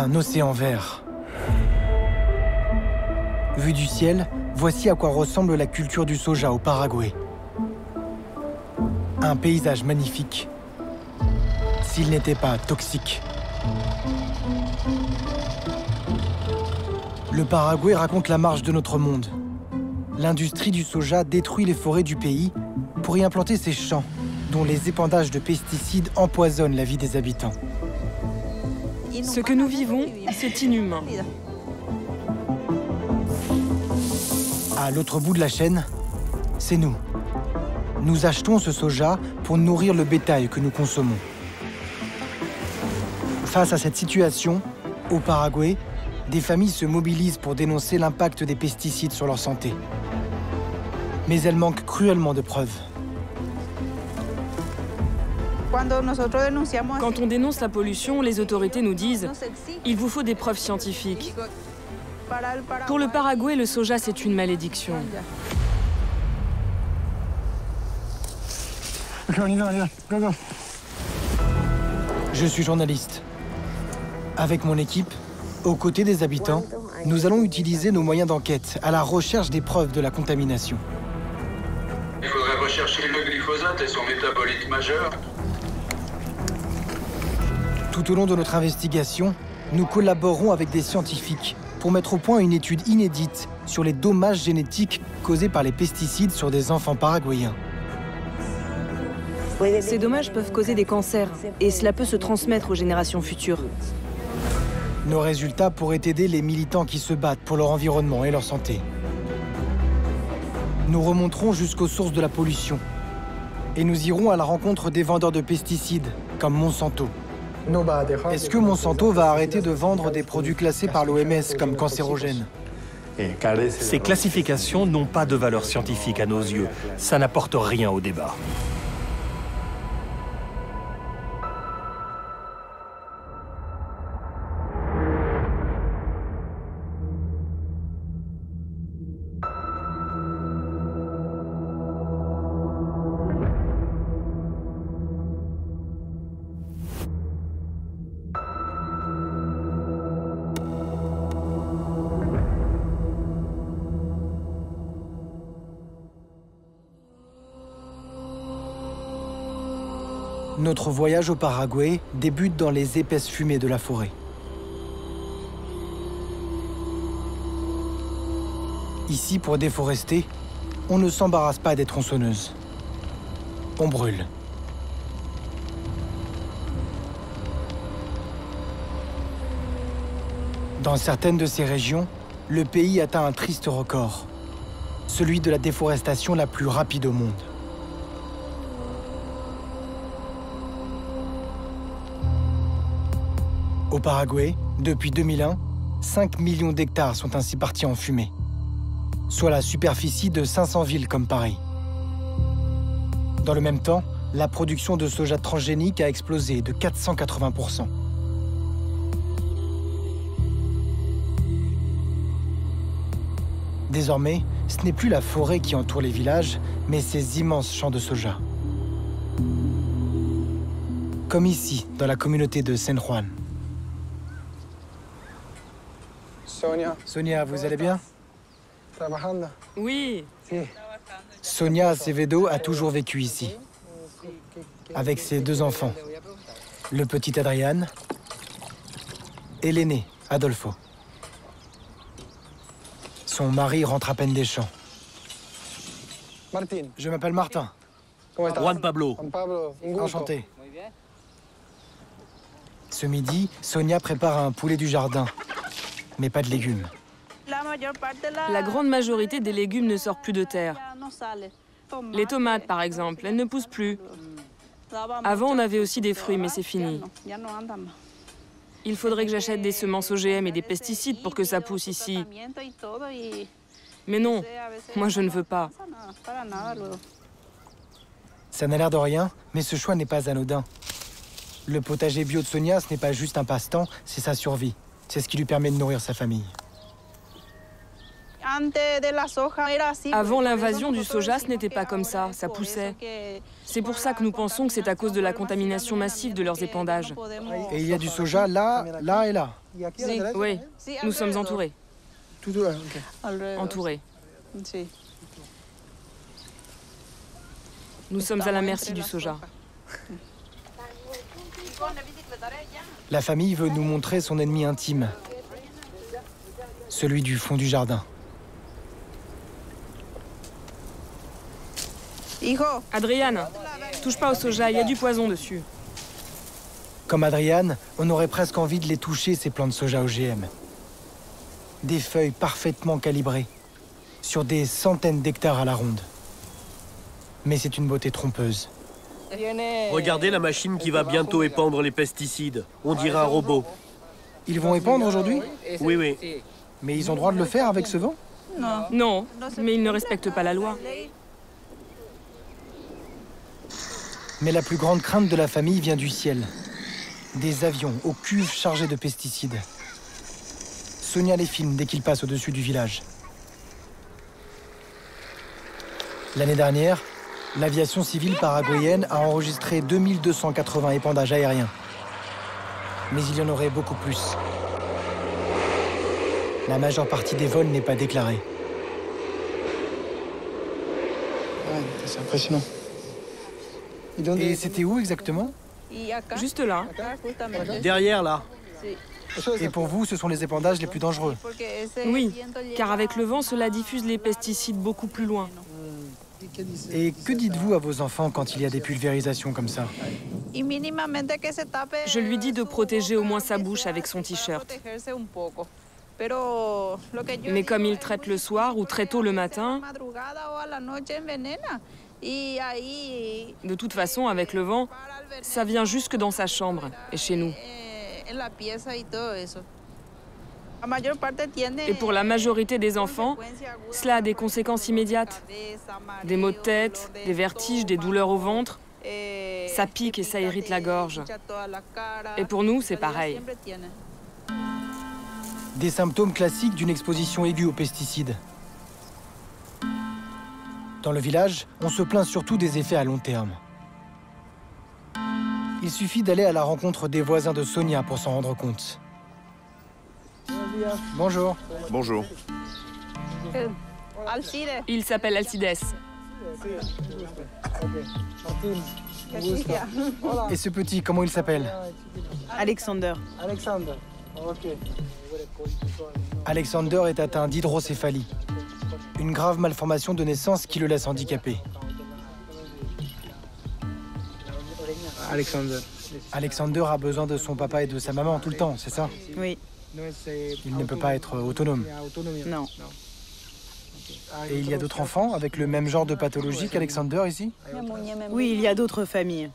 Un océan vert. Vu du ciel, voici à quoi ressemble la culture du soja au Paraguay. Un paysage magnifique, s'il n'était pas toxique. Le Paraguay raconte la marche de notre monde. L'industrie du soja détruit les forêts du pays pour y implanter ses champs, dont les épandages de pesticides empoisonnent la vie des habitants. Ce que nous vivons, c'est inhumain. À l'autre bout de la chaîne, c'est nous. Nous achetons ce soja pour nourrir le bétail que nous consommons. Face à cette situation, au Paraguay, des familles se mobilisent pour dénoncer l'impact des pesticides sur leur santé. Mais elles manquent cruellement de preuves. Quand on dénonce la pollution, les autorités nous disent « Il vous faut des preuves scientifiques ». Pour le Paraguay, le soja, c'est une malédiction. Je suis journaliste. Avec mon équipe, aux côtés des habitants, nous allons utiliser nos moyens d'enquête à la recherche des preuves de la contamination. Il faudrait rechercher le glyphosate et son métabolite majeur. Tout au long de notre investigation, nous collaborerons avec des scientifiques pour mettre au point une étude inédite sur les dommages génétiques causés par les pesticides sur des enfants paraguayens. Ces dommages peuvent causer des cancers et cela peut se transmettre aux générations futures. Nos résultats pourraient aider les militants qui se battent pour leur environnement et leur santé. Nous remonterons jusqu'aux sources de la pollution et nous irons à la rencontre des vendeurs de pesticides, comme Monsanto. Est-ce que Monsanto va arrêter de vendre des produits classés par l'OMS comme cancérogènes? Ces classifications n'ont pas de valeur scientifique à nos yeux. Ça n'apporte rien au débat. Notre voyage au Paraguay débute dans les épaisses fumées de la forêt. Ici, pour déforester, on ne s'embarrasse pas des tronçonneuses. On brûle. Dans certaines de ces régions, le pays atteint un triste record, celui de la déforestation la plus rapide au monde. Au Paraguay, depuis 2001, 5 millions d'hectares sont ainsi partis en fumée, soit la superficie de 500 villes comme Paris. Dans le même temps, la production de soja transgénique a explosé de 480%. Désormais, ce n'est plus la forêt qui entoure les villages, mais ces immenses champs de soja. Comme ici, dans la communauté de San Juan. Sonia, vous allez bien? Oui. Sonia Acevedo a toujours vécu ici, avec ses 2 enfants, le petit Adrian et l'aîné, Adolfo. Son mari rentre à peine des champs. Je m'appelle Martin. Juan Pablo. Enchanté. Ce midi, Sonia prépare un poulet du jardin, mais pas de légumes. La grande majorité des légumes ne sortent plus de terre. Les tomates, par exemple, elles ne poussent plus. Avant, on avait aussi des fruits, mais c'est fini. Il faudrait que j'achète des semences OGM et des pesticides pour que ça pousse ici. Mais non, moi je ne veux pas. Ça n'a l'air de rien, mais ce choix n'est pas anodin. Le potager bio de Sonia, ce n'est pas juste un passe-temps, c'est sa survie. C'est ce qui lui permet de nourrir sa famille. Avant l'invasion du soja, ce n'était pas comme ça poussait. C'est pour ça que nous pensons que c'est à cause de la contamination massive de leurs épandages. Et il y a du soja là, là et là. Oui, nous sommes entourés. Tout de même, Entourés. Nous sommes à la merci du soja. La famille veut nous montrer son ennemi intime, celui du fond du jardin. Adriane, touche pas au soja, il y a du poison dessus. Comme Adriane, on aurait presque envie de les toucher, ces plants de soja OGM. Des feuilles parfaitement calibrées, sur des centaines d'hectares à la ronde. Mais c'est une beauté trompeuse. Regardez la machine qui va bientôt épandre les pesticides. On dirait un robot. Ils vont épandre aujourd'hui? Oui, oui. Mais ils ont droit de le faire avec ce vent? Non, mais ils ne respectent pas la loi. Mais la plus grande crainte de la famille vient du ciel. Des avions aux cuves chargées de pesticides. Sonia les filme dès qu'ils passent au-dessus du village. L'année dernière, l'aviation civile paraguayenne a enregistré 2280 épandages aériens. Mais il y en aurait beaucoup plus. La majeure partie des vols n'est pas déclarée. Ouais, c'est impressionnant. Et c'était où exactement? Juste là. Derrière, là. Et pour vous, ce sont les épandages les plus dangereux? Oui, car avec le vent, cela diffuse les pesticides beaucoup plus loin. Et que dites-vous à vos enfants quand il y a des pulvérisations comme ça? Je lui dis de protéger au moins sa bouche avec son t-shirt. Mais comme il traite le soir ou très tôt le matin, de toute façon, avec le vent, ça vient jusque dans sa chambre et chez nous. Et pour la majorité des enfants, cela a des conséquences immédiates. Des maux de tête, des vertiges, des douleurs au ventre. Ça pique et ça irrite la gorge. Et pour nous, c'est pareil. Des symptômes classiques d'une exposition aiguë aux pesticides. Dans le village, on se plaint surtout des effets à long terme. Il suffit d'aller à la rencontre des voisins de Sonia pour s'en rendre compte. Bonjour. Bonjour. Il s'appelle Alcides. Et ce petit, comment il s'appelle? Alexander. Alexander est atteint d'hydrocéphalie, une grave malformation de naissance qui le laisse handicapé. Alexander a besoin de son papa et de sa maman tout le temps, c'est ça? Oui. Il ne peut pas être autonome. Non. Et il y a d'autres enfants avec le même genre de pathologie qu'Alexander ici? Oui, il y a d'autres familles.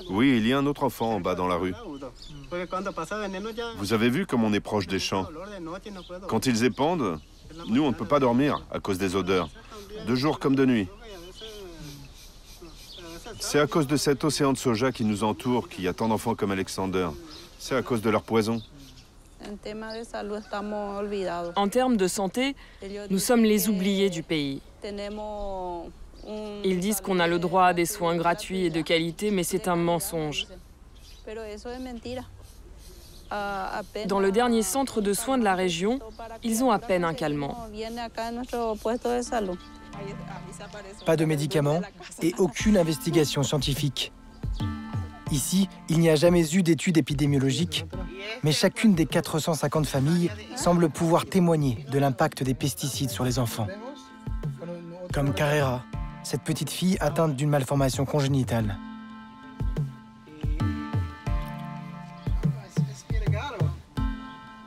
Oui, il y a un autre enfant en bas dans la rue. Vous avez vu comme on est proche des champs. Quand ils épandent, nous, on ne peut pas dormir à cause des odeurs, de jour comme de nuit. C'est à cause de cet océan de soja qui nous entoure qu'il y a tant d'enfants comme Alexander. C'est à cause de leur poison. En termes de santé, nous sommes les oubliés du pays. Ils disent qu'on a le droit à des soins gratuits et de qualité, mais c'est un mensonge. Dans le dernier centre de soins de la région, ils ont à peine un calmant. Pas de médicaments et aucune investigation scientifique. Ici, il n'y a jamais eu d'études épidémiologiques, mais chacune des 450 familles semble pouvoir témoigner de l'impact des pesticides sur les enfants. Comme Carrera, cette petite fille atteinte d'une malformation congénitale.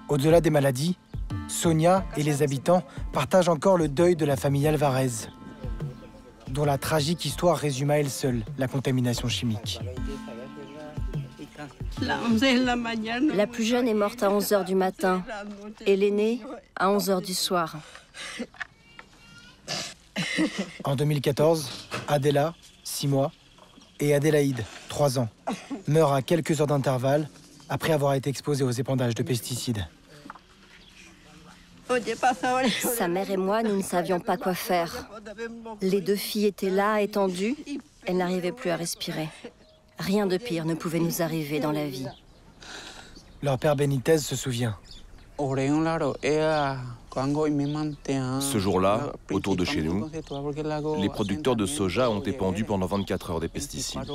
Au-delà des maladies, Sonia et les habitants partagent encore le deuil de la famille Alvarez, dont la tragique histoire résume à elle seule la contamination chimique. La plus jeune est morte à 11 h du matin et l'aînée à 11 h du soir. En 2014, Adela, 6 mois, et Adélaïde, 3 ans, meurent à quelques heures d'intervalle après avoir été exposées aux épandages de pesticides. Sa mère et moi, nous ne savions pas quoi faire. Les 2 filles étaient là, étendues. Elles n'arrivaient plus à respirer. Rien de pire ne pouvait nous arriver dans la vie. Leur père Benitez se souvient. Ce jour-là, autour de chez nous, les producteurs de soja ont épandu pendant 24 heures des pesticides.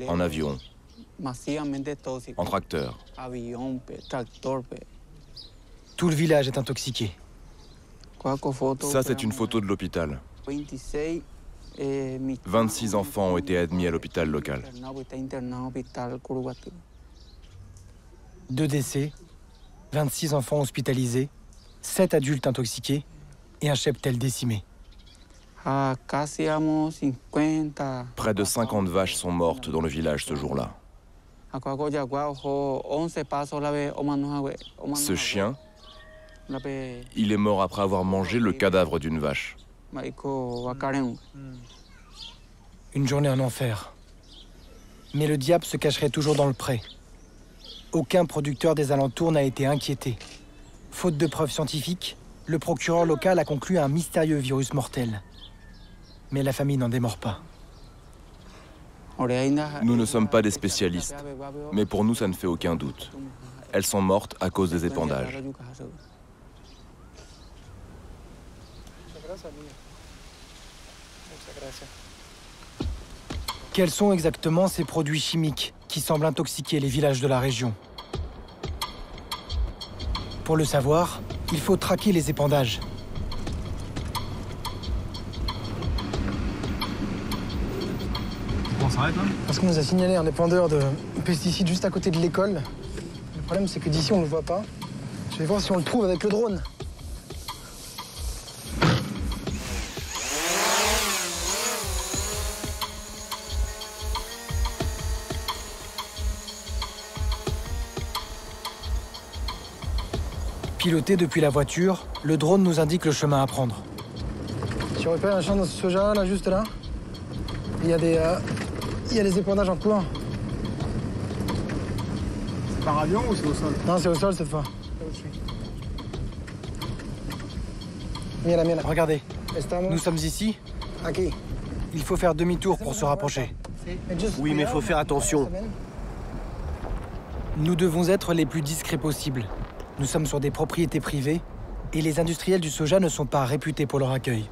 En avion, en tracteur. Tout le village est intoxiqué. Ça, c'est une photo de l'hôpital. 26 enfants ont été admis à l'hôpital local. 2 décès, 26 enfants hospitalisés, 7 adultes intoxiqués et un cheptel décimé. Près de 50 vaches sont mortes dans le village ce jour-là. Ce chien, il est mort après avoir mangé le cadavre d'une vache. Une journée en enfer. Mais le diable se cacherait toujours dans le pré. Aucun producteur des alentours n'a été inquiété. Faute de preuves scientifiques, le procureur local a conclu un mystérieux virus mortel. Mais la famille n'en démord pas. Nous ne sommes pas des spécialistes, mais pour nous, ça ne fait aucun doute. Elles sont mortes à cause des épandages. Quels sont exactement ces produits chimiques qui semblent intoxiquer les villages de la région? Pour le savoir, il faut traquer les épandages. On s'arrête là? Parce qu'on nous a signalé un épandeur de pesticides juste à côté de l'école. Le problème, c'est que d'ici, on ne le voit pas. Je vais voir si on le trouve avec le drone. Piloté depuis la voiture, le drone nous indique le chemin à prendre. Tu repères un champ de soja, là, juste là. Il y a des épandages en cours. C'est par avion ou c'est au sol? Non, c'est au sol cette fois. Mira. Regardez, nous sommes ici. Aquí. Il faut faire demi-tour pour se rapprocher. Oui, mais il faut faire attention. Nous devons être les plus discrets possibles. Nous sommes sur des propriétés privées et les industriels du soja ne sont pas réputés pour leur accueil.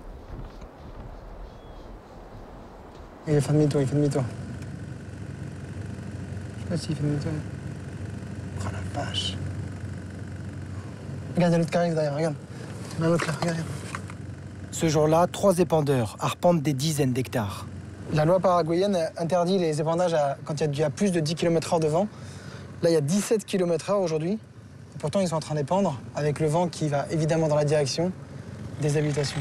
Il fait demi-tour. Je sais pas s'il fait demi-tour. Oh la vache. Regarde, il y a l'autre qui arrive derrière, regarde. Il y en a un autre là, regarde. Ce jour-là, 3 épandeurs arpentent des dizaines d'hectares. La loi paraguayenne interdit les épandages quand il y a plus de 10 km/h de vent. Là, il y a 17 km/h aujourd'hui. Pourtant, ils sont en train d'épandre avec le vent qui va évidemment dans la direction des habitations.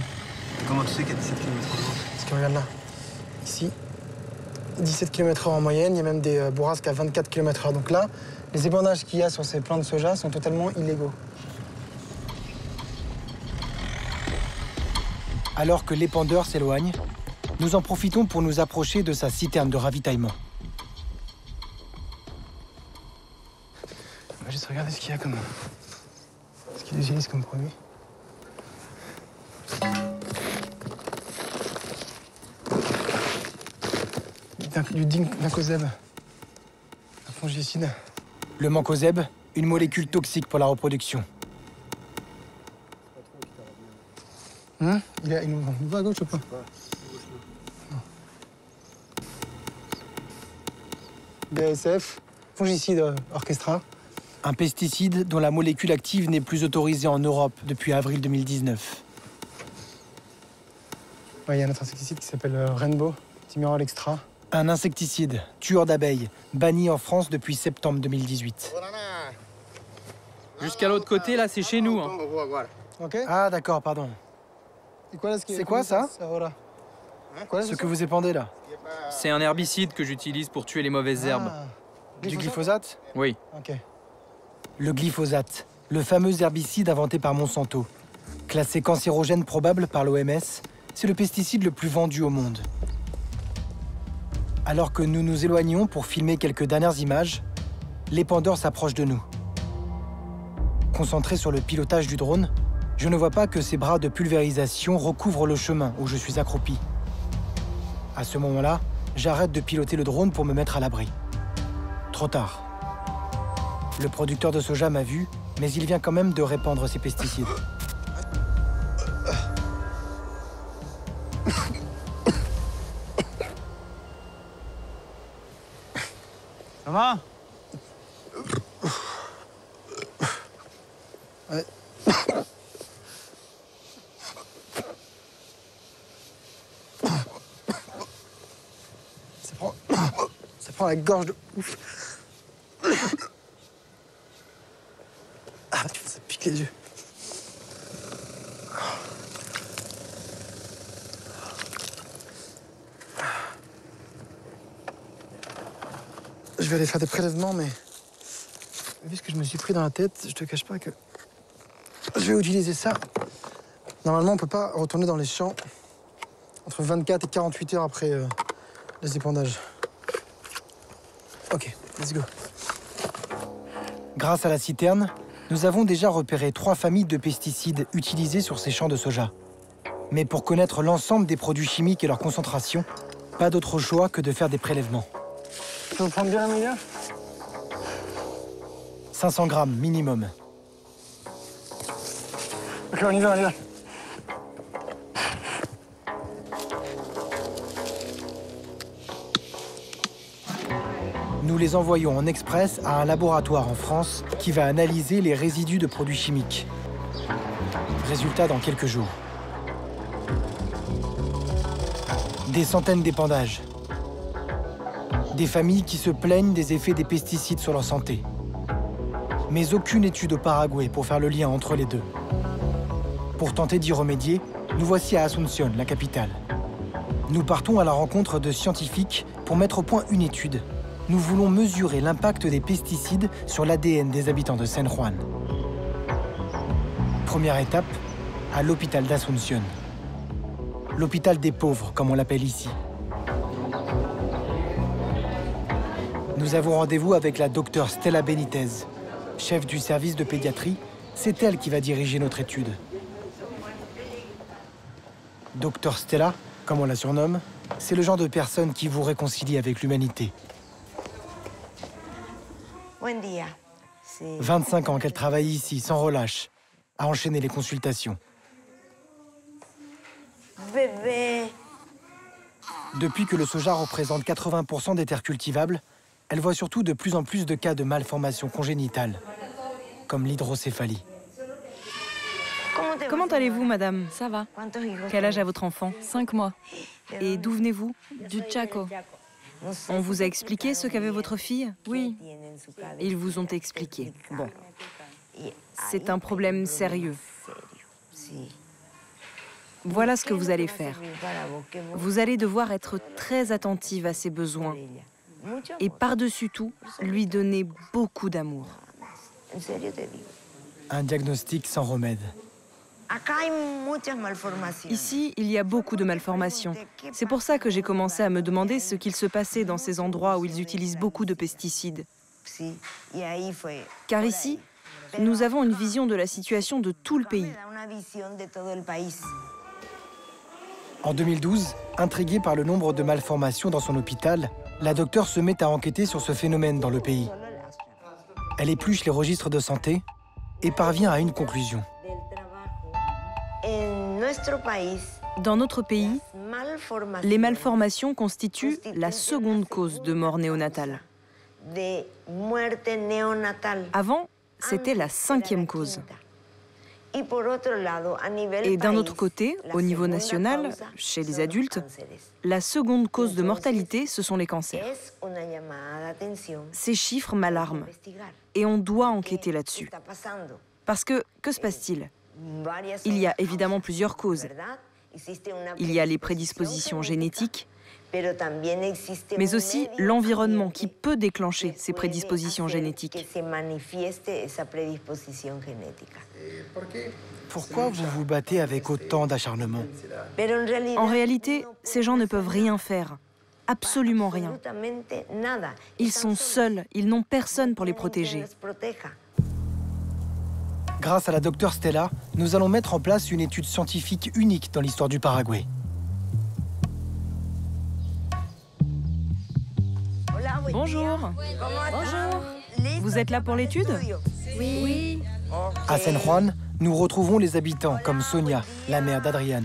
Comment tu sais qu'il y a 17 km/h de vent? Parce que regarde là, ici, 17 km/h en moyenne, il y a même des bourrasques à 24 km/h. Donc là, les épandages qu'il y a sur ces plants de soja sont totalement illégaux. Alors que l'épandeur s'éloigne, nous en profitons pour nous approcher de sa citerne de ravitaillement. On va juste regarder ce qu'il y a comme... ce qu'il utilise comme produit. Du dincoseb, un fongicide. Le mancozeb, une molécule toxique pour la reproduction. Il nous voit à gauche ou pas? BASF, fongicide Orchestra. Un pesticide dont la molécule active n'est plus autorisée en Europe depuis avril 2019. Ouais, il y a un autre insecticide qui s'appelle Rainbow, Timirol Extra. Un insecticide, tueur d'abeilles, banni en France depuis septembre 2018. Jusqu'à l'autre côté, là, c'est chez nous. Hein. Okay. Ah, d'accord, pardon. C'est quoi ça? Ce que vous épandez là? C'est un herbicide que j'utilise pour tuer les mauvaises herbes. Du glyphosate? Oui. Ok. Le glyphosate, le fameux herbicide inventé par Monsanto. Classé cancérogène probable par l'OMS, c'est le pesticide le plus vendu au monde. Alors que nous nous éloignons pour filmer quelques dernières images, l'épandeur s'approche de nous. Concentré sur le pilotage du drone, je ne vois pas que ces bras de pulvérisation recouvrent le chemin où je suis accroupi. À ce moment-là, j'arrête de piloter le drone pour me mettre à l'abri. Trop tard. Le producteur de soja m'a vu, mais il vient quand même de répandre ses pesticides. Ça va? Ouais. Ça prend la gorge de ouf. Ah, ça pique les yeux. Je vais aller faire des prélèvements, mais vu ce que je me suis pris dans la tête, je te cache pas que je vais utiliser ça. Normalement, on peut pas retourner dans les champs entre 24 et 48 heures après les épandages. Ok, let's go. Grâce à la citerne, nous avons déjà repéré 3 familles de pesticides utilisés sur ces champs de soja. Mais pour connaître l'ensemble des produits chimiques et leur concentration, pas d'autre choix que de faire des prélèvements. Tu veux prendre bien un milieu? 500 grammes minimum. Ok, on y va, on y va. Nous les envoyons en express à un laboratoire en France qui va analyser les résidus de produits chimiques. Résultat dans quelques jours. Des centaines d'épandages. Des familles qui se plaignent des effets des pesticides sur leur santé. Mais aucune étude au Paraguay pour faire le lien entre les deux. Pour tenter d'y remédier, nous voici à Asunción, la capitale. Nous partons à la rencontre de scientifiques pour mettre au point une étude. Nous voulons mesurer l'impact des pesticides sur l'ADN des habitants de San Juan. Première étape, à l'hôpital d'Asunción. L'hôpital des pauvres, comme on l'appelle ici. Nous avons rendez-vous avec la docteure Stella Benitez, chef du service de pédiatrie. C'est elle qui va diriger notre étude. Docteur Stella, comme on la surnomme, c'est le genre de personne qui vous réconcilie avec l'humanité. 25 ans qu'elle travaille ici, sans relâche, à enchaîner les consultations. Depuis que le soja représente 80% des terres cultivables, elle voit surtout de plus en plus de cas de malformations congénitales, comme l'hydrocéphalie. Comment allez-vous, madame? Ça va. Quel âge a votre enfant? 5 mois. Et d'où venez-vous? Du Chaco. On vous a expliqué ce qu'avait votre fille? Oui. Ils vous ont expliqué. Bon. C'est un problème sérieux. Voilà ce que vous allez faire. Vous allez devoir être très attentive à ses besoins. Et par-dessus tout, lui donner beaucoup d'amour. Un diagnostic sans remède. Ici, il y a beaucoup de malformations. C'est pour ça que j'ai commencé à me demander ce qu'il se passait dans ces endroits où ils utilisent beaucoup de pesticides. Car ici, nous avons une vision de la situation de tout le pays. En 2012, intriguée par le nombre de malformations dans son hôpital, la docteure se met à enquêter sur ce phénomène dans le pays. Elle épluche les registres de santé et parvient à une conclusion. Dans notre pays, les malformations constituent la seconde cause de mort néonatale. Avant, c'était la 5e cause. Et d'un autre côté, au niveau national, chez les adultes, la seconde cause de mortalité, ce sont les cancers. Ces chiffres m'alarment et on doit enquêter là-dessus. Parce que se passe-t-il? Il y a évidemment plusieurs causes. Il y a les prédispositions génétiques, mais aussi l'environnement qui peut déclencher ces prédispositions génétiques. Pourquoi vous vous battez avec autant d'acharnement? En réalité, ces gens ne peuvent rien faire. Absolument rien. Ils sont seuls, ils n'ont personne pour les protéger. Grâce à la docteure Stella, nous allons mettre en place une étude scientifique unique dans l'histoire du Paraguay. Bonjour. Bonjour. Vous êtes là pour l'étude? Oui. À San Juan, nous retrouvons les habitants comme Sonia, la mère d'Adrian.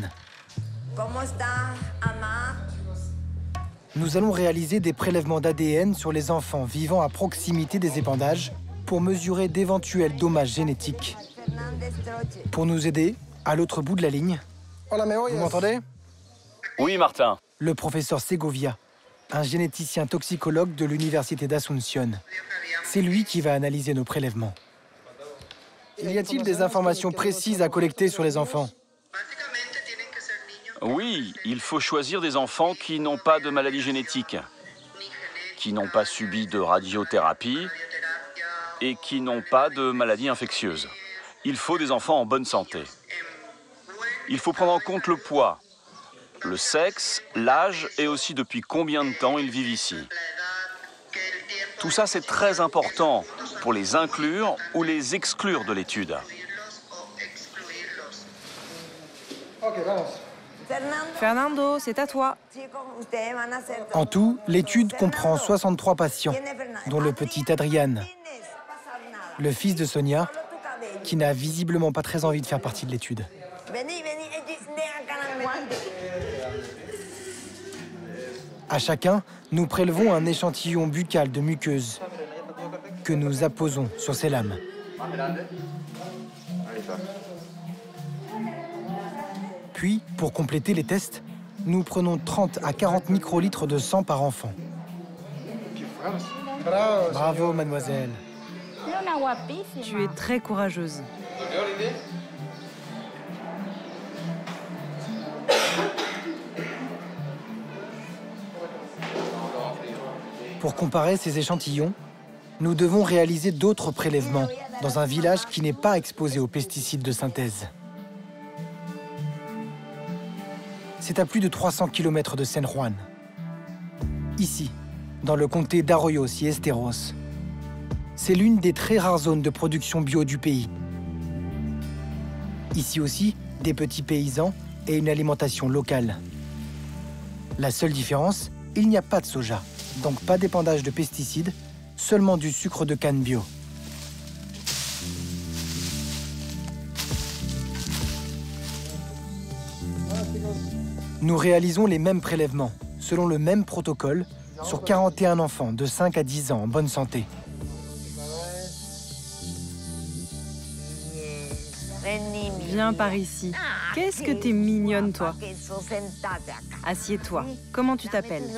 Nous allons réaliser des prélèvements d'ADN sur les enfants vivant à proximité des épandages pour mesurer d'éventuels dommages génétiques. Pour nous aider, à l'autre bout de la ligne, vous m'entendez? Oui, Martin. Le professeur Segovia, un généticien toxicologue de l'université d'Asunción. C'est lui qui va analyser nos prélèvements. Y a-t-il des informations précises à collecter sur les enfants? Oui, il faut choisir des enfants qui n'ont pas de maladie génétique, qui n'ont pas subi de radiothérapie et qui n'ont pas de maladie infectieuse. Il faut des enfants en bonne santé. Il faut prendre en compte le poids, le sexe, l'âge et aussi depuis combien de temps ils vivent ici. Tout ça, c'est très important pour les inclure ou les exclure de l'étude. Fernando, c'est à toi. En tout, l'étude comprend 63 patients, dont le petit Adrian, le fils de Sonia, qui n'a visiblement pas très envie de faire partie de l'étude. À chacun, nous prélevons un échantillon buccal de muqueuse que nous apposons sur ces lames. Puis, pour compléter les tests, nous prenons 30 à 40 microlitres de sang par enfant. Bravo, mademoiselle. Tu es très courageuse. Pour comparer ces échantillons, nous devons réaliser d'autres prélèvements dans un village qui n'est pas exposé aux pesticides de synthèse. C'est à plus de 300 km de San Juan. Ici, dans le comté d'Arroyos y Esteros. C'est l'une des très rares zones de production bio du pays. Ici aussi, des petits paysans et une alimentation locale. La seule différence, il n'y a pas de soja, donc pas d'épandage de pesticides, seulement du sucre de canne bio. Nous réalisons les mêmes prélèvements, selon le même protocole, sur 41 enfants de 5 à 10 ans en bonne santé. Viens par ici. Qu'est-ce que t'es mignonne, toi. Assieds-toi. Comment tu t'appelles?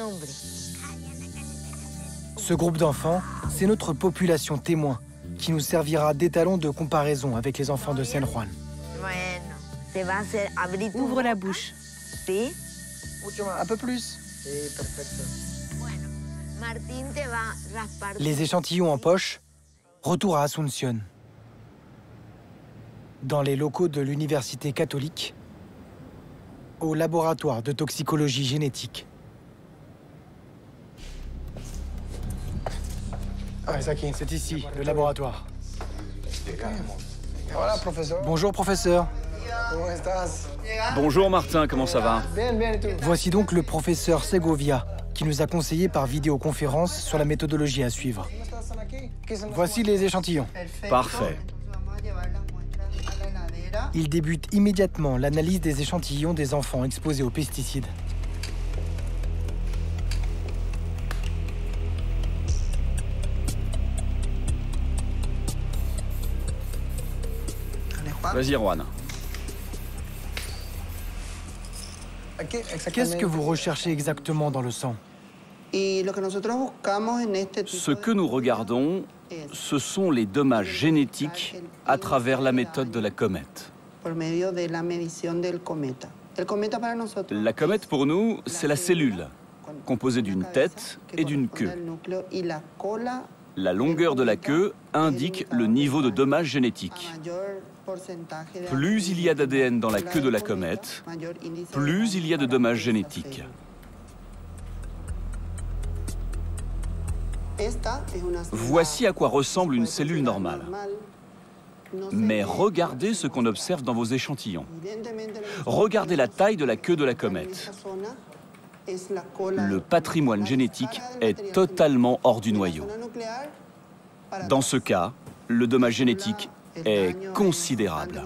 Ce groupe d'enfants, c'est notre population témoin, qui nous servira d'étalon de comparaison avec les enfants de San Juan. Ouvre la bouche. Un peu plus. Les échantillons en poche, retour à Asunción. Dans les locaux de l'université catholique, au laboratoire de toxicologie génétique. C'est ici, le laboratoire. Voilà, professeur. Bonjour, professeur. Bonjour Martin, comment ça va? Voici donc le professeur Segovia, qui nous a conseillé par vidéoconférence sur la méthodologie à suivre. Voici les échantillons. Parfait. Il débute immédiatement l'analyse des échantillons des enfants exposés aux pesticides. Vas-y, Juan. Qu'est-ce que vous recherchez exactement dans le sang? Ce que nous regardons, ce sont les dommages génétiques à travers la méthode de la comète. La comète, pour nous, c'est la cellule, composée d'une tête et d'une queue. La longueur de la queue indique le niveau de dommages génétiques. Plus il y a d'ADN dans la queue de la comète, plus il y a de dommages génétiques. Voici à quoi ressemble une cellule normale. Mais regardez ce qu'on observe dans vos échantillons. Regardez la taille de la queue de la comète. Le patrimoine génétique est totalement hors du noyau. Dans ce cas, le dommage génétique est considérable.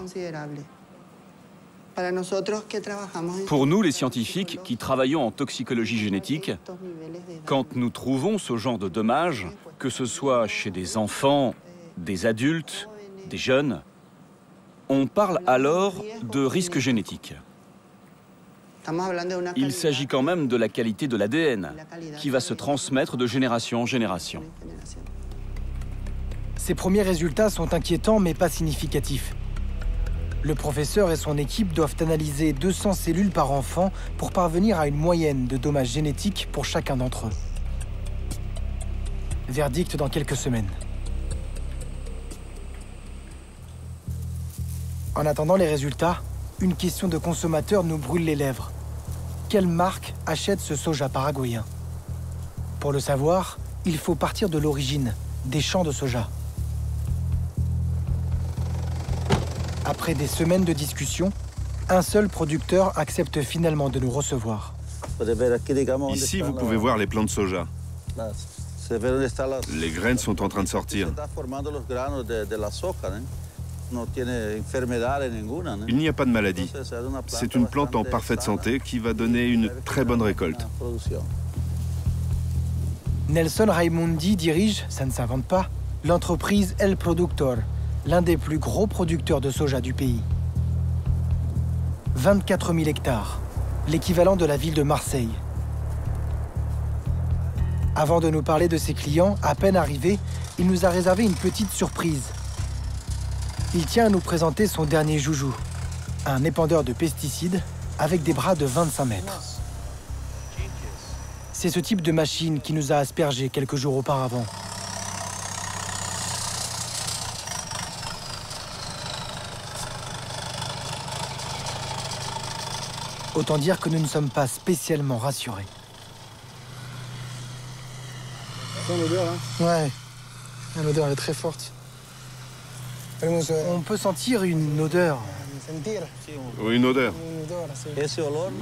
Pour nous, les scientifiques qui travaillons en toxicologie génétique, quand nous trouvons ce genre de dommages, que ce soit chez des enfants, des adultes, des jeunes, on parle alors de risque génétique. Il s'agit quand même de la qualité de l'ADN, qui va se transmettre de génération en génération. Ces premiers résultats sont inquiétants mais pas significatifs. Le professeur et son équipe doivent analyser 200 cellules par enfant pour parvenir à une moyenne de dommages génétiques pour chacun d'entre eux. Verdict dans quelques semaines. En attendant les résultats, une question de consommateur nous brûle les lèvres. Quelle marque achète ce soja paraguayen? Pour le savoir, il faut partir de l'origine, des champs de soja. Après des semaines de discussions, un seul producteur accepte finalement de nous recevoir. Ici, vous pouvez voir les plants de soja. Les graines sont en train de sortir. Il n'y a pas de maladie. C'est une plante en parfaite santé qui va donner une très bonne récolte. Nelson Raimondi dirige, ça ne s'invente pas, l'entreprise El Productor, l'un des plus gros producteurs de soja du pays. 24 000 hectares, l'équivalent de la ville de Marseille. Avant de nous parler de ses clients, à peine arrivé, il nous a réservé une petite surprise. Il tient à nous présenter son dernier joujou, un épandeur de pesticides avec des bras de 25 mètres. C'est ce type de machine qui nous a aspergés quelques jours auparavant. Autant dire que nous ne sommes pas spécialement rassurés. L'odeur, hein? Ouais, l'odeur est très forte. On peut sentir une odeur. Oui, une odeur.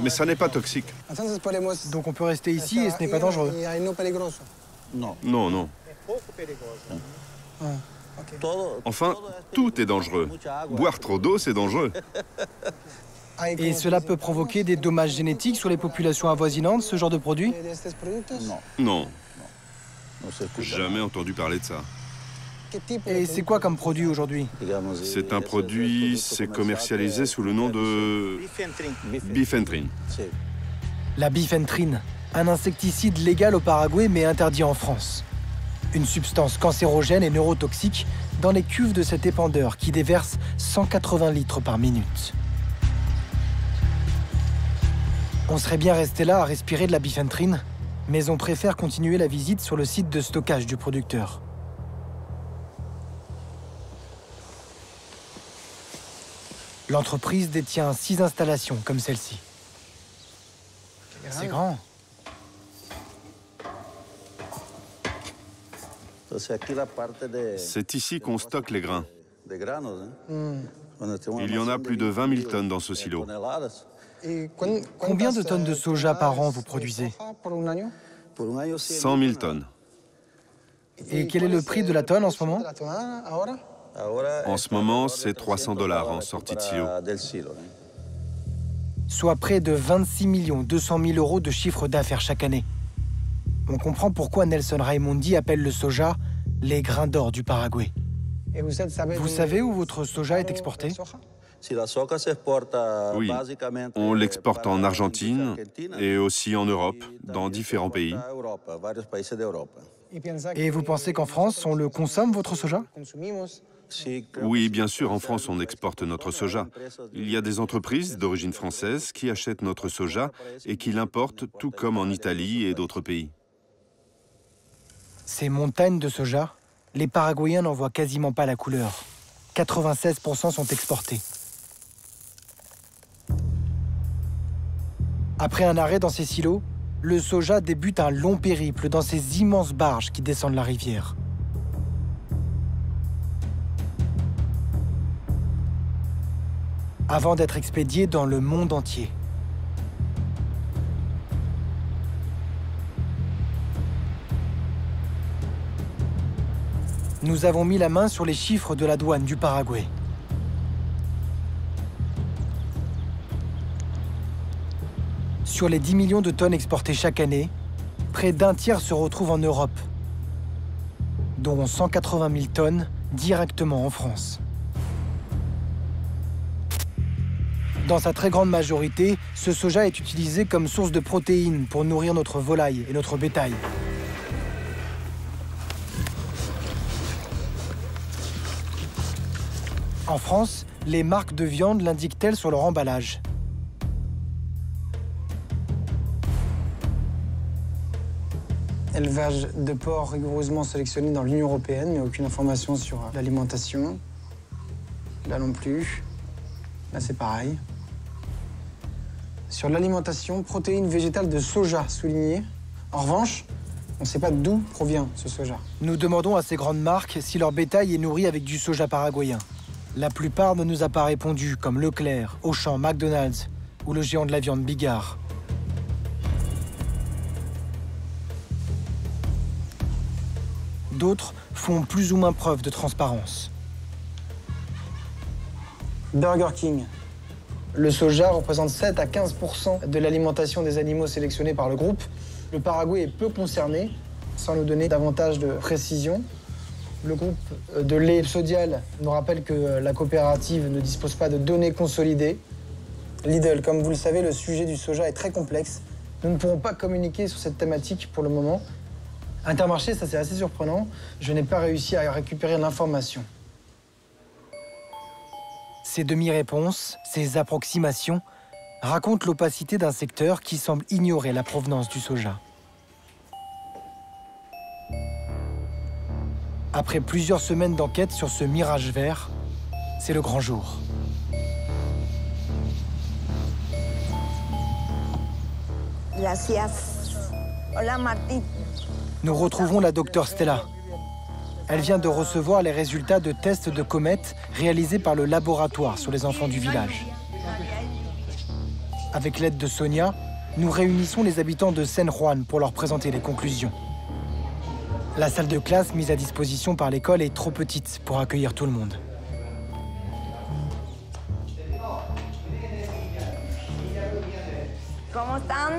Mais ça n'est pas toxique. Donc on peut rester ici et ce n'est pas dangereux. Non, non. Enfin, tout est dangereux. Boire trop d'eau, c'est dangereux. Et cela peut provoquer des dommages génétiques sur les populations avoisinantes, ce genre de produit? Non. Jamais entendu parler de ça. Et c'est quoi comme produit aujourd'hui? C'est un produit, c'est commercialisé sous le nom de bifentrine. La bifentrine, un insecticide légal au Paraguay mais interdit en France. Une substance cancérogène et neurotoxique dans les cuves de cet épandeur qui déverse 180 litres par minute. On serait bien resté là à respirer de la bifentrine, mais on préfère continuer la visite sur le site de stockage du producteur. L'entreprise détient 6 installations comme celle-ci. C'est grand. C'est ici qu'on stocke les grains. Il y en a plus de 20 000 tonnes dans ce silo. Combien de tonnes de soja par an vous produisez? 100 000 tonnes. Et quel est le prix de la tonne en ce moment? En ce moment, c'est $300 en sortie de silo. Soit près de 26 200 000 € de chiffre d'affaires chaque année. On comprend pourquoi Nelson Raimondi appelle le soja les grains d'or du Paraguay. Vous savez où votre soja est exporté? Oui, on l'exporte en Argentine et aussi en Europe, dans différents pays. Et vous pensez qu'en France, on le consomme, votre soja? Oui, bien sûr, en France, on exporte notre soja. Il y a des entreprises d'origine française qui achètent notre soja et qui l'importent, tout comme en Italie et d'autres pays. Ces montagnes de soja, les Paraguayens n'en voient quasiment pas la couleur. 96% sont exportés. Après un arrêt dans ces silos, le soja débute un long périple dans ces immenses barges qui descendent la rivière. avant d'être expédiés dans le monde entier. Nous avons mis la main sur les chiffres de la douane du Paraguay. Sur les 10 millions de tonnes exportées chaque année, près d'un tiers se retrouve en Europe, dont 180 000 tonnes directement en France. Dans sa très grande majorité, ce soja est utilisé comme source de protéines pour nourrir notre volaille et notre bétail. En France, les marques de viande l'indiquent-elles sur leur emballage. Élevage de porcs rigoureusement sélectionné dans l'Union européenne, mais aucune information sur l'alimentation. Là non plus. Là, c'est pareil. Sur l'alimentation, protéines végétales de soja soulignées. En revanche, on ne sait pas d'où provient ce soja. Nous demandons à ces grandes marques si leur bétail est nourri avec du soja paraguayen. La plupart ne nous a pas répondu, comme Leclerc, Auchan, McDonald's ou le géant de la viande Bigard. D'autres font plus ou moins preuve de transparence. Burger King. Le soja représente 7 à 15% de l'alimentation des animaux sélectionnés par le groupe. Le Paraguay est peu concerné, sans nous donner davantage de précision. Le groupe de lait Sodial nous rappelle que la coopérative ne dispose pas de données consolidées. Lidl, comme vous le savez, le sujet du soja est très complexe. Nous ne pourrons pas communiquer sur cette thématique pour le moment. Intermarché, ça c'est assez surprenant. Je n'ai pas réussi à récupérer l'information. Ces demi-réponses, ces approximations, racontent l'opacité d'un secteur qui semble ignorer la provenance du soja. Après plusieurs semaines d'enquête sur ce mirage vert, c'est le grand jour. Nous retrouvons la docteure Stella. Elle vient de recevoir les résultats de tests de comètes réalisés par le laboratoire sur les enfants du village. Avec l'aide de Sonia, nous réunissons les habitants de San Juan pour leur présenter les conclusions. La salle de classe mise à disposition par l'école est trop petite pour accueillir tout le monde.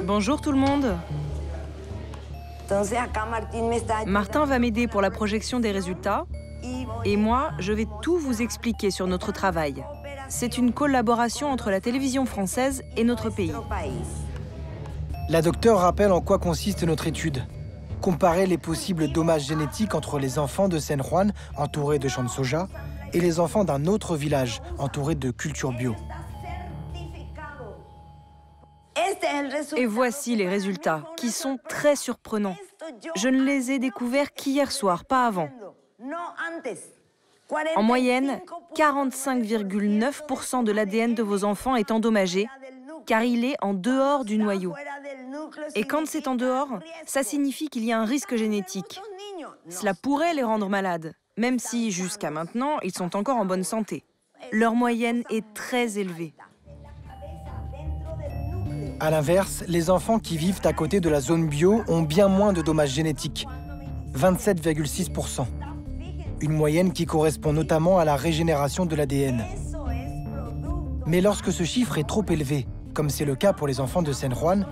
Bonjour tout le monde. Martin va m'aider pour la projection des résultats et moi, je vais tout vous expliquer sur notre travail. C'est une collaboration entre la télévision française et notre pays. La docteure rappelle en quoi consiste notre étude. Comparer les possibles dommages génétiques entre les enfants de San Juan, entourés de champs de soja, et les enfants d'un autre village, entourés de cultures bio. Et voici les résultats, qui sont très surprenants. Je ne les ai découverts qu'hier soir, pas avant. En moyenne, 45,9% de l'ADN de vos enfants est endommagé, car il est en dehors du noyau. Et quand c'est en dehors, ça signifie qu'il y a un risque génétique. Cela pourrait les rendre malades, même si, jusqu'à maintenant, ils sont encore en bonne santé. Leur moyenne est très élevée. À l'inverse, les enfants qui vivent à côté de la zone bio ont bien moins de dommages génétiques, 27,6%. Une moyenne qui correspond notamment à la régénération de l'ADN. Mais lorsque ce chiffre est trop élevé, comme c'est le cas pour les enfants de San Juan,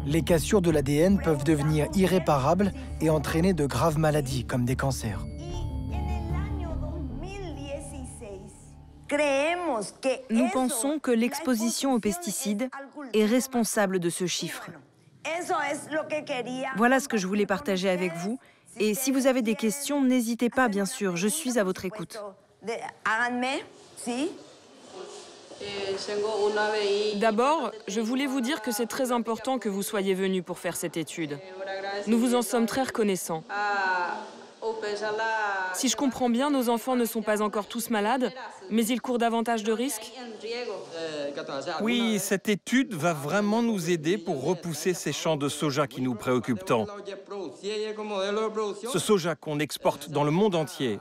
les cassures de l'ADN peuvent devenir irréparables et entraîner de graves maladies comme des cancers. Nous pensons que l'exposition aux pesticides est responsable de ce chiffre. Voilà ce que je voulais partager avec vous. Et si vous avez des questions, n'hésitez pas, bien sûr, je suis à votre écoute. D'abord, je voulais vous dire que c'est très important que vous soyez venus pour faire cette étude. Nous vous en sommes très reconnaissants. Si je comprends bien, nos enfants ne sont pas encore tous malades, mais ils courent davantage de risques. Oui, cette étude va vraiment nous aider pour repousser ces champs de soja qui nous préoccupent tant. Ce soja qu'on exporte dans le monde entier.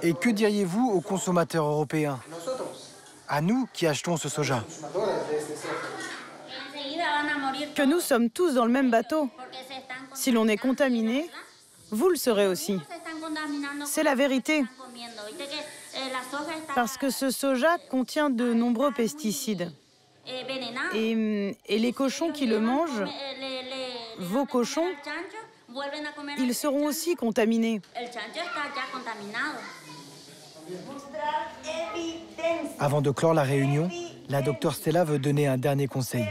Et que diriez-vous aux consommateurs européens? À nous qui achetons ce soja? Que nous sommes tous dans le même bateau. Si l'on est contaminé, vous le serez aussi. C'est la vérité. Parce que ce soja contient de nombreux pesticides. Et les cochons qui le mangent, vos cochons, ils seront aussi contaminés. Avant de clore la réunion, la docteure Stella veut donner un dernier conseil.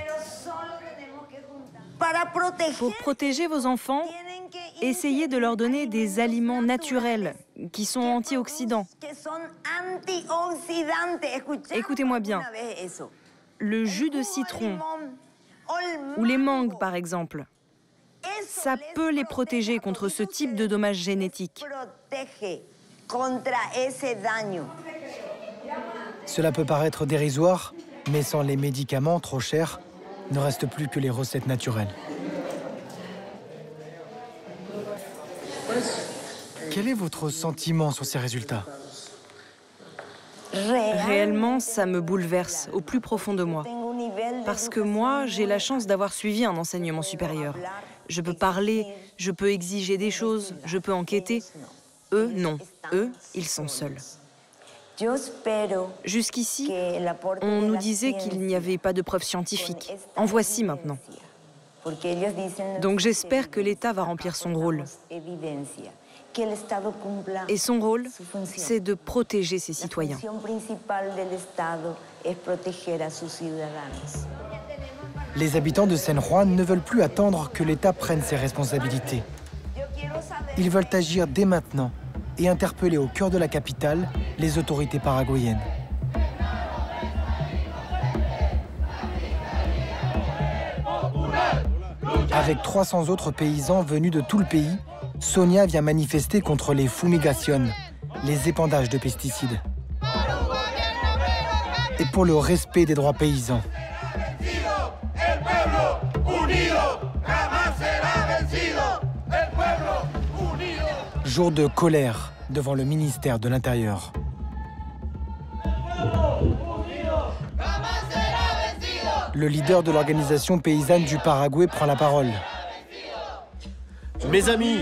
Pour protéger vos enfants, essayez de leur donner des aliments naturels qui sont antioxydants. Écoutez-moi bien. Le jus de citron ou les mangues, par exemple, ça peut les protéger contre ce type de dommages génétiques. Cela peut paraître dérisoire, mais sans les médicaments trop chers, ne reste plus que les recettes naturelles. Quel est votre sentiment sur ces résultats? Réellement, ça me bouleverse au plus profond de moi. Parce que moi, j'ai la chance d'avoir suivi un enseignement supérieur. Je peux parler, je peux exiger des choses, je peux enquêter. Eux, non. Eux, ils sont seuls. Jusqu'ici, on nous disait qu'il n'y avait pas de preuves scientifiques. En voici maintenant. Donc j'espère que l'État va remplir son rôle. Et son rôle, c'est de protéger ses citoyens. Les habitants de San Juan ne veulent plus attendre que l'État prenne ses responsabilités. Ils veulent agir dès maintenant et interpeller au cœur de la capitale les autorités paraguayennes. Avec 300 autres paysans venus de tout le pays, Sonia vient manifester contre les fumigaciones, les épandages de pesticides, et pour le respect des droits paysans. Jour de colère devant le ministère de l'Intérieur. Le leader de l'organisation paysanne du Paraguay prend la parole. Mes amis!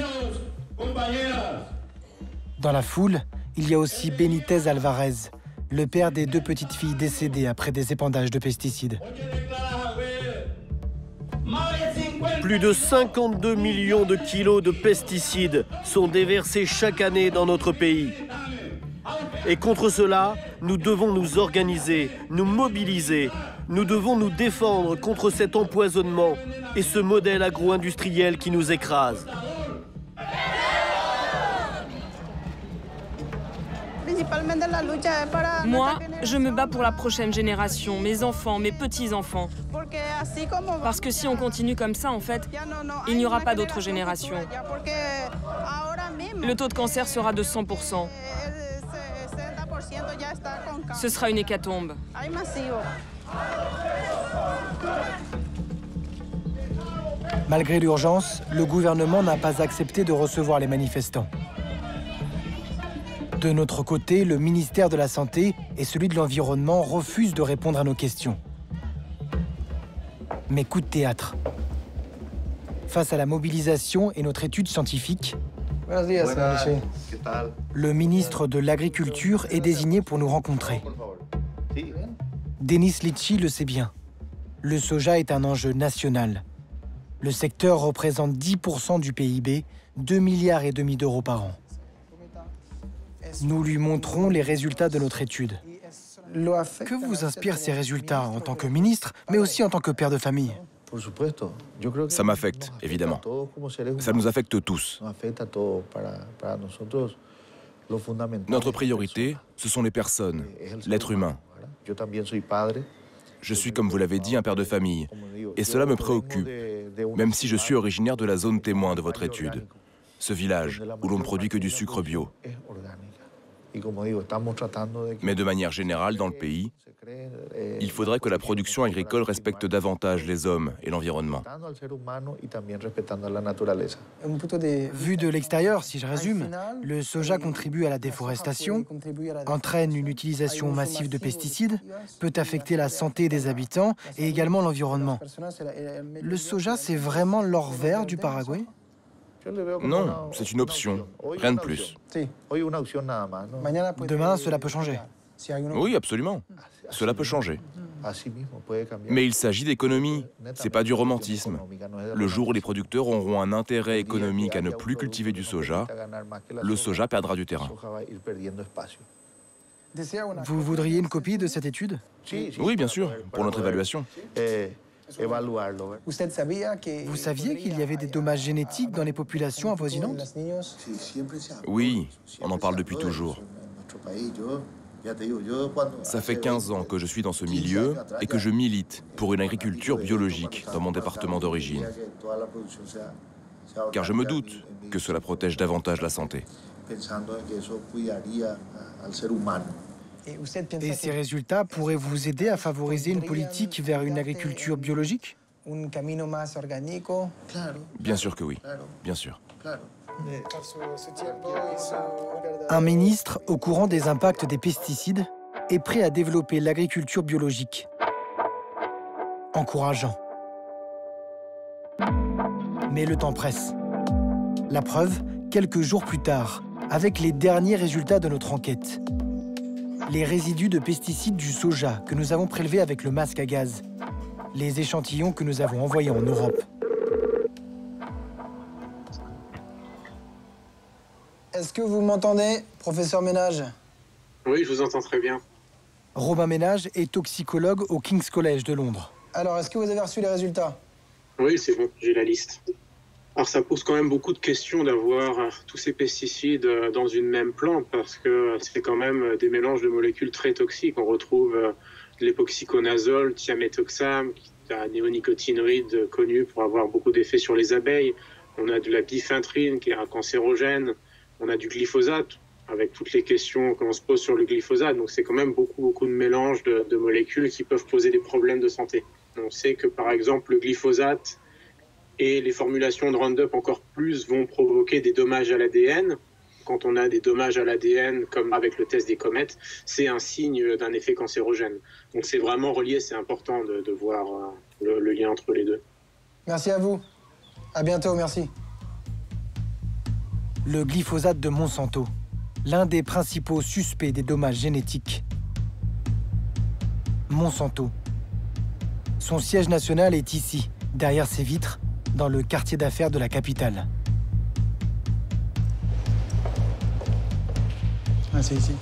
Dans la foule, il y a aussi Benitez Alvarez, le père des 2 petites filles décédées après des épandages de pesticides. Plus de 52 millions de kilos de pesticides sont déversés chaque année dans notre pays. Et contre cela, nous devons nous organiser, nous mobiliser. Nous devons nous défendre contre cet empoisonnement et ce modèle agro-industriel qui nous écrase. Moi, je me bats pour la prochaine génération, mes enfants, mes petits-enfants. Parce que si on continue comme ça, en fait, il n'y aura pas d'autre génération. Le taux de cancer sera de 100%. Ce sera une hécatombe. Malgré l'urgence, le gouvernement n'a pas accepté de recevoir les manifestants. De notre côté, le ministère de la Santé et celui de l'Environnement refusent de répondre à nos questions. Mais coup de théâtre. Face à la mobilisation et notre étude scientifique, le ministre de l'Agriculture est désigné pour nous rencontrer. Denis Litchi le sait bien. Le soja est un enjeu national. Le secteur représente 10% du PIB, 2,5 milliards d'euros par an. Nous lui montrons les résultats de notre étude. Que vous inspirent ces résultats en tant que ministre, mais aussi en tant que père de famille? Ça m'affecte, évidemment. Ça nous affecte tous. Notre priorité, ce sont les personnes, l'être humain. Je suis, comme vous l'avez dit, un père de famille, et cela me préoccupe, même si je suis originaire de la zone témoin de votre étude, ce village où l'on ne produit que du sucre bio. Mais de manière générale, dans le pays, il faudrait que la production agricole respecte davantage les hommes et l'environnement. Vu de l'extérieur, si je résume, le soja contribue à la déforestation, entraîne une utilisation massive de pesticides, peut affecter la santé des habitants et également l'environnement. Le soja, c'est vraiment l'or vert du Paraguay? Non, c'est une option, rien de plus. Demain, cela peut changer. Oui, absolument. Cela peut changer. Mais il s'agit d'économie, c'est pas du romantisme. Le jour où les producteurs auront un intérêt économique à ne plus cultiver du soja, le soja perdra du terrain. Vous voudriez une copie de cette étude? Oui, bien sûr, pour notre évaluation. Vous saviez qu'il y avait des dommages génétiques dans les populations avoisinantes? Oui, on en parle depuis toujours. Ça fait 15 ans que je suis dans ce milieu et que je milite pour une agriculture biologique dans mon département d'origine. Car je me doute que cela protège davantage la santé. Et ces résultats pourraient vous aider à favoriser une politique vers une agriculture biologique? Bien sûr que oui, bien sûr. Un ministre au courant des impacts des pesticides est prêt à développer l'agriculture biologique. Encourageant. Mais le temps presse. La preuve, quelques jours plus tard, avec les derniers résultats de notre enquête. Les résidus de pesticides du soja que nous avons prélevés avec le masque à gaz. Les échantillons que nous avons envoyés en Europe. Est-ce que vous m'entendez, professeur Ménage? Oui, je vous entends très bien. Robin Ménage est toxicologue au King's College de Londres. Alors, est-ce que vous avez reçu les résultats? Oui, c'est bon, j'ai la liste. Alors, ça pose quand même beaucoup de questions d'avoir tous ces pesticides dans une même plante parce que c'est quand même des mélanges de molécules très toxiques. On retrouve l'époxyconazole, thiaméthoxam, un néonicotinoïde connu pour avoir beaucoup d'effets sur les abeilles. On a de la bifentrine qui est un cancérogène. On a du glyphosate, avec toutes les questions qu'on se pose sur le glyphosate. Donc c'est quand même beaucoup de mélanges de molécules qui peuvent poser des problèmes de santé. On sait que par exemple le glyphosate et les formulations de Roundup encore plus vont provoquer des dommages à l'ADN. Quand on a des dommages à l'ADN, comme avec le test des comètes, c'est un signe d'un effet cancérogène. Donc c'est vraiment relié, c'est important de voir le lien entre les deux. Merci à vous. À bientôt, merci. Le glyphosate de Monsanto, l'un des principaux suspects des dommages génétiques. Monsanto. Son siège national est ici, derrière ces vitres, dans le quartier d'affaires de la capitale. Ah, c'est ici.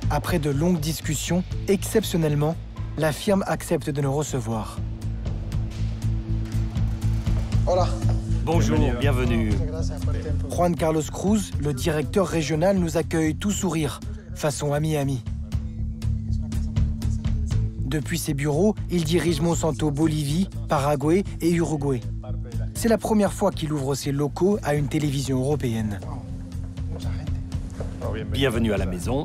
Après de longues discussions, exceptionnellement, la firme accepte de nous recevoir. Hola. Bonjour, bienvenue. Juan Carlos Cruz, le directeur régional, nous accueille tout sourire, façon ami-ami. Depuis ses bureaux, il dirige Monsanto Bolivie, Paraguay et Uruguay. C'est la première fois qu'il ouvre ses locaux à une télévision européenne. Bienvenue à la maison.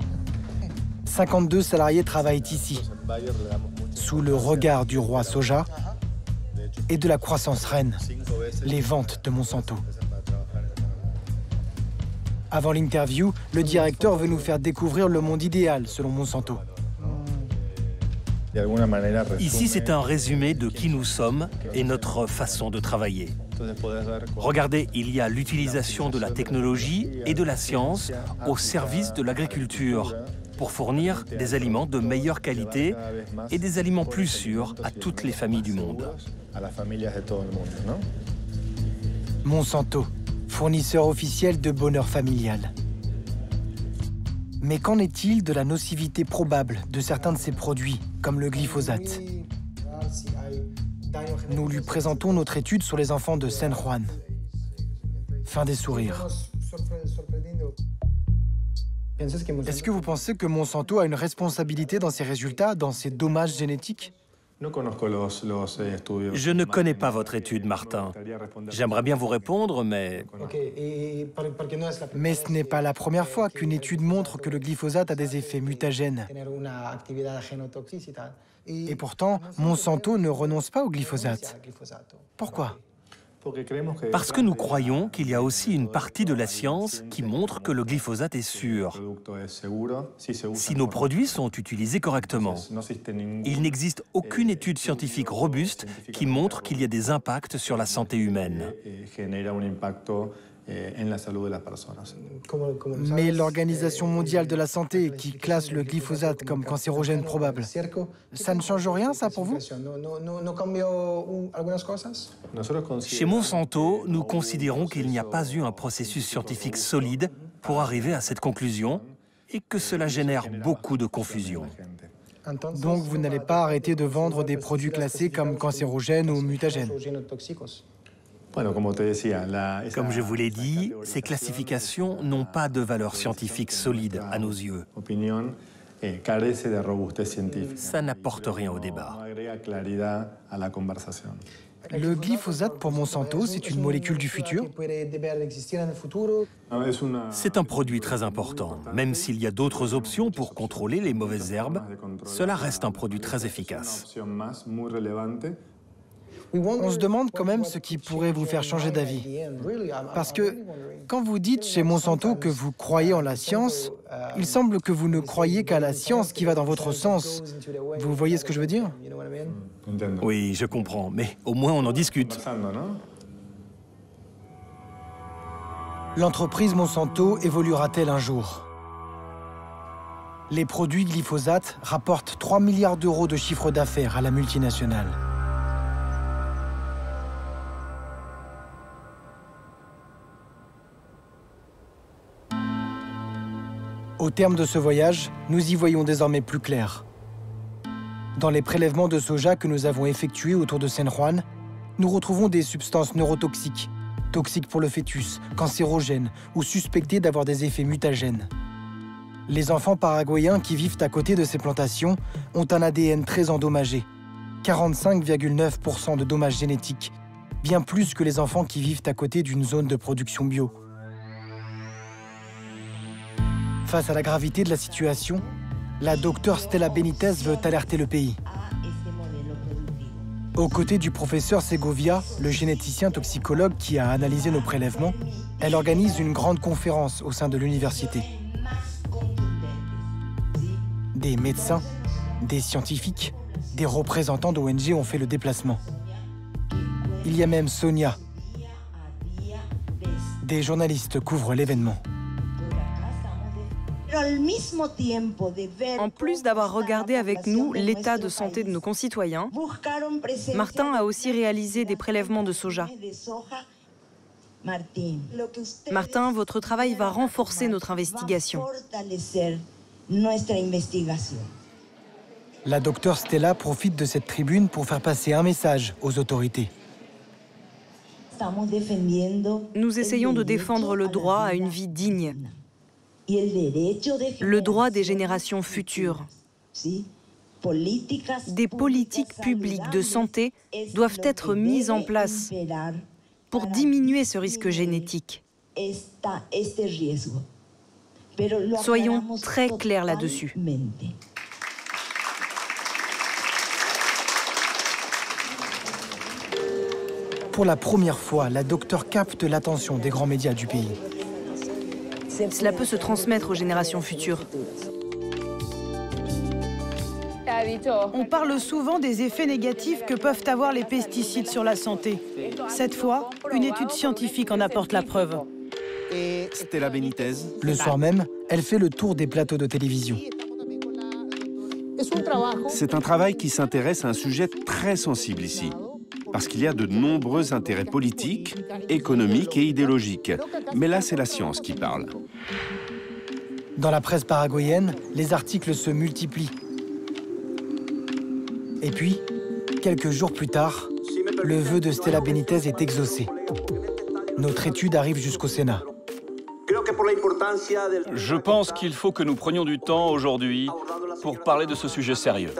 52 salariés travaillent ici, sous le regard du roi soja et de la croissance reine, les ventes de Monsanto. Avant l'interview, le directeur veut nous faire découvrir le monde idéal selon Monsanto. Ici, c'est un résumé de qui nous sommes et notre façon de travailler. Regardez, il y a l'utilisation de la technologie et de la science au service de l'agriculture pour fournir des aliments de meilleure qualité et des aliments plus sûrs à toutes les familles du monde. Monsanto, fournisseur officiel de bonheur familial. Mais qu'en est-il de la nocivité probable de certains de ces produits, comme le glyphosate? Nous lui présentons notre étude sur les enfants de San Juan. Fin des sourires. Est-ce que vous pensez que Monsanto a une responsabilité dans ces résultats, dans ces dommages génétiques? Je ne connais pas votre étude, Martin. J'aimerais bien vous répondre, mais... Mais ce n'est pas la première fois qu'une étude montre que le glyphosate a des effets mutagènes. Et pourtant, Monsanto ne renonce pas au glyphosate. Pourquoi ? Parce que nous croyons qu'il y a aussi une partie de la science qui montre que le glyphosate est sûr. Si nos produits sont utilisés correctement, il n'existe aucune étude scientifique robuste qui montre qu'il y a des impacts sur la santé humaine. Mais l'Organisation mondiale de la santé, qui classe le glyphosate comme cancérogène probable, ça ne change rien, ça, pour vous? Chez Monsanto, nous considérons qu'il n'y a pas eu un processus scientifique solide pour arriver à cette conclusion et que cela génère beaucoup de confusion. Donc vous n'allez pas arrêter de vendre des produits classés comme cancérogènes ou mutagènes? Comme je vous l'ai dit, ces classifications n'ont pas de valeur scientifique solide à nos yeux. Ça n'apporte rien au débat. Le glyphosate pour Monsanto, c'est une molécule du futur? C'est un produit très important. Même s'il y a d'autres options pour contrôler les mauvaises herbes, cela reste un produit très efficace. On se demande quand même ce qui pourrait vous faire changer d'avis. Parce que quand vous dites chez Monsanto que vous croyez en la science, il semble que vous ne croyez qu'à la science qui va dans votre sens. Vous voyez ce que je veux dire? Oui, je comprends, mais au moins on en discute. L'entreprise Monsanto évoluera-t-elle un jour? Les produits glyphosate rapportent 3 milliards d'euros de chiffre d'affaires à la multinationale. Au terme de ce voyage, nous y voyons désormais plus clair. Dans les prélèvements de soja que nous avons effectués autour de San Juan, nous retrouvons des substances neurotoxiques, toxiques pour le fœtus, cancérogènes ou suspectées d'avoir des effets mutagènes. Les enfants paraguayens qui vivent à côté de ces plantations ont un ADN très endommagé, 45,9% de dommages génétiques, bien plus que les enfants qui vivent à côté d'une zone de production bio. Face à la gravité de la situation, la docteure Stella Benitez veut alerter le pays. Aux côtés du professeur Segovia, le généticien toxicologue qui a analysé nos prélèvements, elle organise une grande conférence au sein de l'université. Des médecins, des scientifiques, des représentants d'ONG ont fait le déplacement. Il y a même Sonia. Des journalistes couvrent l'événement. En plus d'avoir regardé avec nous l'état de santé de nos concitoyens, Martin a aussi réalisé des prélèvements de soja. Martin, votre travail va renforcer notre investigation. La docteure Stella profite de cette tribune pour faire passer un message aux autorités. Nous essayons de défendre le droit à une vie digne. Le droit des générations futures. Des politiques publiques de santé doivent être mises en place pour diminuer ce risque génétique. Soyons très clairs là-dessus. Pour la première fois, la docteure capte l'attention des grands médias du pays. Cela peut se transmettre aux générations futures. On parle souvent des effets négatifs que peuvent avoir les pesticides sur la santé. Cette fois, une étude scientifique en apporte la preuve. Stella Benitez. Le soir même, elle fait le tour des plateaux de télévision. C'est un travail qui s'intéresse à un sujet très sensible ici, parce qu'il y a de nombreux intérêts politiques, économiques et idéologiques. Mais là, c'est la science qui parle. Dans la presse paraguayenne, les articles se multiplient. Et puis, quelques jours plus tard, le vœu de Stella Benitez est exaucé. Notre étude arrive jusqu'au Sénat. Je pense qu'il faut que nous prenions du temps aujourd'hui pour parler de ce sujet sérieux.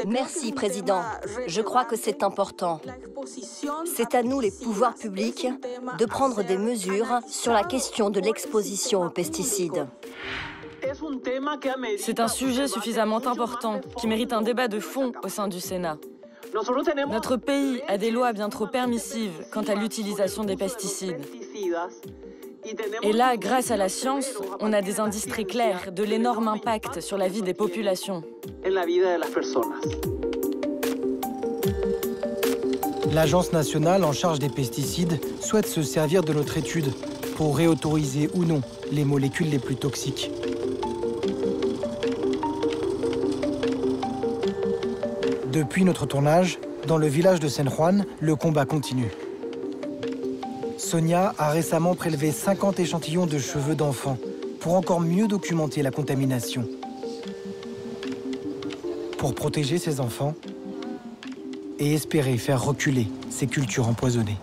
Merci, Président. Je crois que c'est important. C'est à nous, les pouvoirs publics, de prendre des mesures sur la question de l'exposition aux pesticides. C'est un sujet suffisamment important qui mérite un débat de fond au sein du Sénat. Notre pays a des lois bien trop permissives quant à l'utilisation des pesticides. Et là, grâce à la science, on a des indices très clairs de l'énorme impact sur la vie des populations. L'Agence nationale en charge des pesticides souhaite se servir de notre étude pour réautoriser ou non les molécules les plus toxiques. Depuis notre tournage, dans le village de San Juan, le combat continue. Sonia a récemment prélevé 50 échantillons de cheveux d'enfants pour encore mieux documenter la contamination. Pour protéger ses enfants et espérer faire reculer ces cultures empoisonnées.